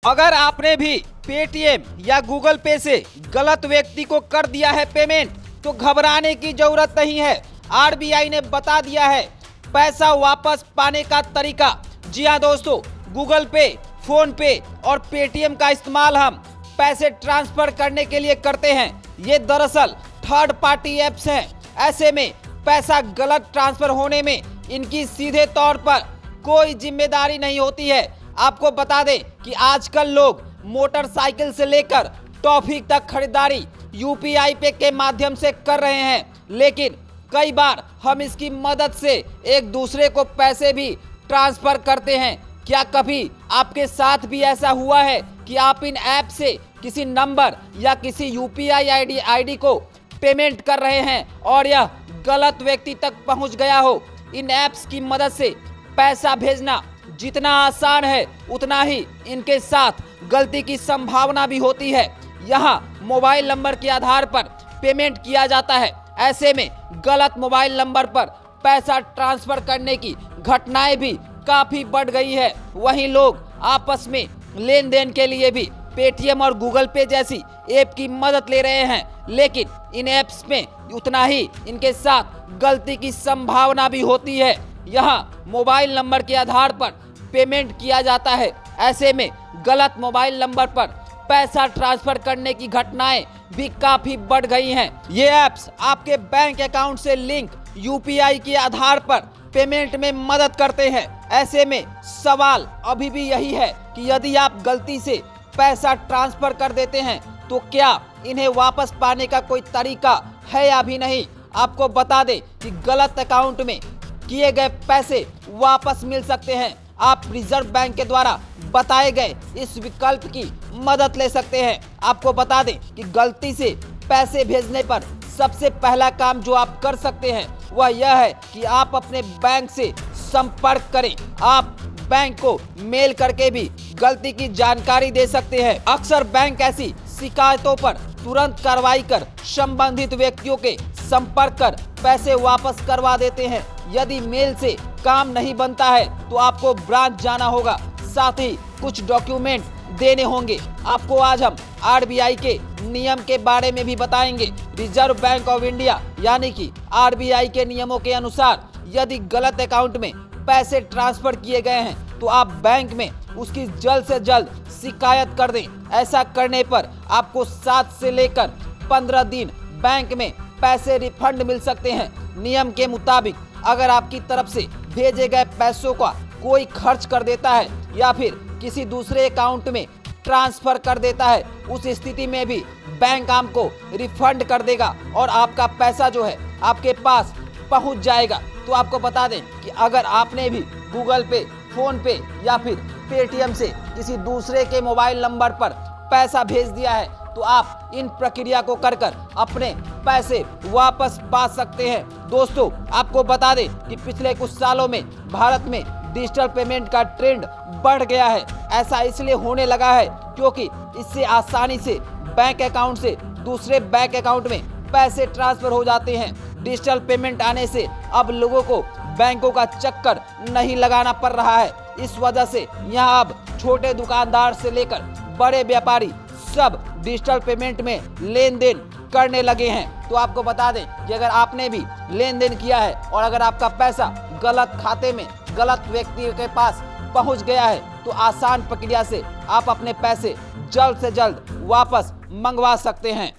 अगर आपने भी पेटीएम या गूगल पे से गलत व्यक्ति को कर दिया है पेमेंट तो घबराने की जरूरत नहीं है। आरबीआई ने बता दिया है पैसा वापस पाने का तरीका। जी हाँ दोस्तों, गूगल पे, फोन पे और पेटीएम का इस्तेमाल हम पैसे ट्रांसफर करने के लिए करते हैं। ये दरअसल थर्ड पार्टी एप्स हैं। ऐसे में पैसा गलत ट्रांसफर होने में इनकी सीधे तौर पर कोई जिम्मेदारी नहीं होती है। आपको बता दें कि आजकल लोग मोटरसाइकिल से लेकर टॉफी तक खरीदारी यूपीआई पे के माध्यम से कर रहे हैं, लेकिन कई बार हम इसकी मदद से एक दूसरे को पैसे भी ट्रांसफर करते हैं। क्या कभी आपके साथ भी ऐसा हुआ है कि आप इन ऐप से किसी नंबर या किसी यूपीआई आईडी को पेमेंट कर रहे हैं और यह गलत व्यक्ति तक पहुंच गया हो? इन ऐप्स की मदद से पैसा भेजना जितना आसान है उतना ही इनके साथ गलती की संभावना भी होती है। यहाँ मोबाइल नंबर के आधार पर पेमेंट किया जाता है। ऐसे में गलत मोबाइल नंबर पर पैसा ट्रांसफर करने की घटनाएं भी काफी बढ़ गई है। वहीं लोग आपस में लेन देन के लिए भी पेटीएम और गूगल पे जैसी ऐप की मदद ले रहे हैं, लेकिन इन ऐप्स में उतना ही इनके साथ गलती की संभावना भी होती है। यहाँ मोबाइल नंबर के आधार पर पेमेंट किया जाता है। ऐसे में गलत मोबाइल नंबर पर पैसा ट्रांसफर करने की घटनाएं भी काफी बढ़ गई हैं। ये ऐप्स आपके बैंक अकाउंट से लिंक यूपीआई के आधार पर पेमेंट में मदद करते हैं। ऐसे में सवाल अभी भी यही है कि यदि आप गलती से पैसा ट्रांसफर कर देते हैं तो क्या इन्हें वापस पाने का कोई तरीका है या भी नहीं। आपको बता दें कि गलत अकाउंट में किए गए पैसे वापस मिल सकते हैं। आप रिजर्व बैंक के द्वारा बताए गए इस विकल्प की मदद ले सकते हैं। आपको बता दें कि गलती से पैसे भेजने पर सबसे पहला काम जो आप कर सकते हैं वह यह है कि आप अपने बैंक से संपर्क करें। आप बैंक को मेल करके भी गलती की जानकारी दे सकते हैं। अक्सर बैंक ऐसी शिकायतों पर तुरंत कार्रवाई कर संबंधित व्यक्तियों के संपर्क कर पैसे वापस करवा देते हैं। यदि मेल से काम नहीं बनता है तो आपको ब्रांच जाना होगा, साथ ही कुछ डॉक्यूमेंट देने होंगे। आपको आज हम आरबीआई के नियम के बारे में भी बताएंगे। रिजर्व बैंक ऑफ इंडिया यानी कि आरबीआई के नियमों के अनुसार यदि गलत अकाउंट में पैसे ट्रांसफर किए गए हैं तो आप बैंक में उसकी जल्द से जल्द शिकायत कर दें। ऐसा करने पर आपको 7 से लेकर 15 दिन बैंक में पैसे रिफंड मिल सकते हैं। नियम के मुताबिक अगर आपकी तरफ से भेजे गए पैसों का कोई खर्च कर देता है या फिर किसी दूसरे अकाउंट में ट्रांसफर कर देता है, उस स्थिति में भी बैंक आपको रिफंड कर देगा और आपका पैसा जो है आपके पास पहुंच जाएगा। तो आपको बता दें कि अगर आपने भी गूगल पे, फोन पे या फिर पेटीएम से किसी दूसरे के मोबाइल नंबर पर पैसा भेज दिया है तो आप इन प्रक्रिया को कर अपने पैसे वापस पा सकते हैं। दोस्तों, आपको बता दें कि पिछले कुछ सालों में भारत में डिजिटल पेमेंट का ट्रेंड बढ़ गया है। ऐसा इसलिए होने लगा है क्योंकि इससे आसानी से बैंक अकाउंट से दूसरे बैंक अकाउंट में पैसे ट्रांसफर हो जाते हैं। डिजिटल पेमेंट आने से अब लोगों को बैंकों का चक्कर नहीं लगाना पड़ रहा है। इस वजह से यहाँ अब छोटे दुकानदार से लेकर बड़े व्यापारी सब डिजिटल पेमेंट में लेन देन करने लगे हैं। तो आपको बता दें कि अगर आपने भी लेन देन किया है और अगर आपका पैसा गलत खाते में गलत व्यक्ति के पास पहुंच गया है तो आसान प्रक्रिया से आप अपने पैसे जल्द से जल्द वापस मंगवा सकते हैं।